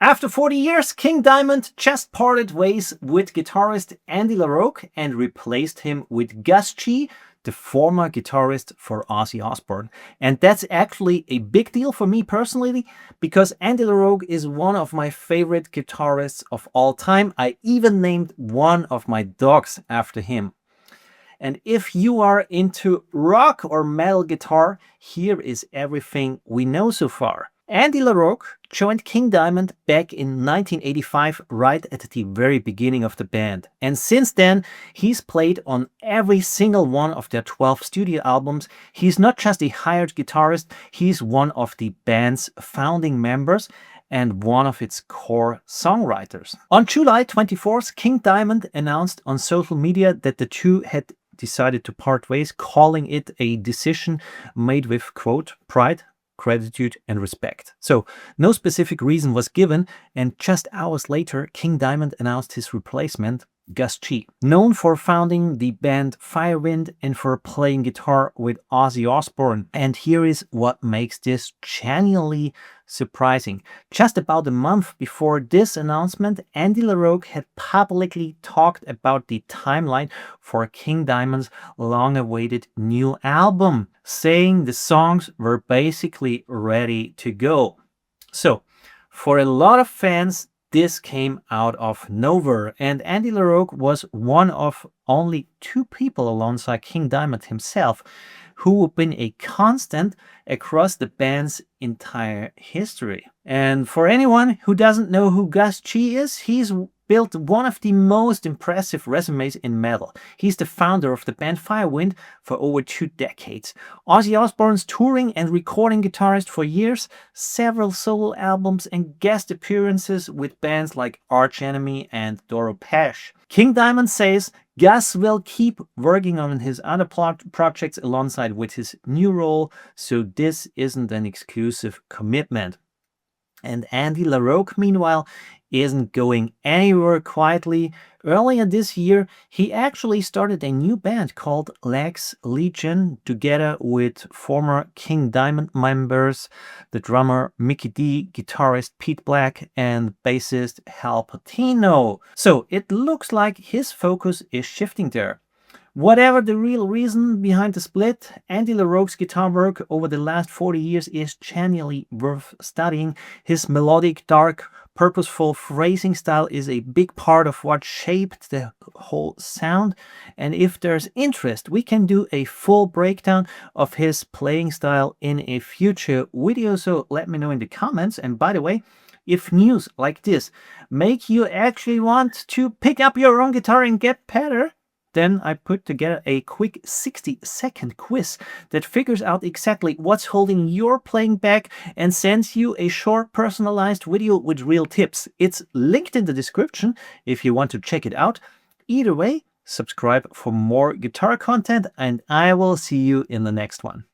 After 40 years, King Diamond just parted ways with guitarist Andy LaRocque and replaced him with Gus G, the former guitarist for Ozzy Osbourne. And that's actually a big deal for me personally, because Andy LaRocque is one of my favorite guitarists of all time. I even named one of my dogs after him. And if you are into rock or metal guitar, here is everything we know so far. Andy LaRocque joined King Diamond back in 1985, right at the very beginning of the band. And since then, he's played on every single one of their 12 studio albums. He's not just a hired guitarist, he's one of the band's founding members and one of its core songwriters. On July 24th, King Diamond announced on social media that the two had decided to part ways, calling it a decision made with, quote, pride, gratitude and respect. So no specific reason was given, and just hours later, King Diamond announced his replacement, Gus G. Known for founding the band Firewind and for playing guitar with Ozzy Osbourne. And here is what makes this genuinely surprising. Just about a month before this announcement, Andy LaRocque had publicly talked about the timeline for King Diamond's long-awaited new album, saying the songs were basically ready to go. So, for a lot of fans, this came out of nowhere, and Andy LaRocque was one of only two people alongside King Diamond himself who have been a constant across the band's entire history. And for anyone who doesn't know who Gus G is, he's built one of the most impressive resumes in metal. He's the founder of the band Firewind for over 2 decades. Ozzy Osbourne's touring and recording guitarist for years, several solo albums and guest appearances with bands like Arch Enemy and Doro Pesch. King Diamond says Gus will keep working on his other projects alongside with his new role, so this isn't an exclusive commitment. And Andy LaRocque, meanwhile, isn't going anywhere quietly. Earlier this year, he actually started a new band called Lex Legion, together with former King Diamond members, the drummer Mickey D, guitarist Pete Black, and bassist Hal Patino. So it looks like his focus is shifting there. Whatever the real reason behind the split, Andy LaRocque's guitar work over the last 40 years is genuinely worth studying. His melodic, dark, purposeful phrasing style is a big part of what shaped the whole sound. And if there's interest, we can do a full breakdown of his playing style in a future video, so let me know in the comments. And by the way, if news like this make you actually want to pick up your own guitar and get better, then I put together a quick 60-second quiz that figures out exactly what's holding your playing back and sends you a short personalized video with real tips. It's linked in the description if you want to check it out. Either way, subscribe for more guitar content, and I will see you in the next one.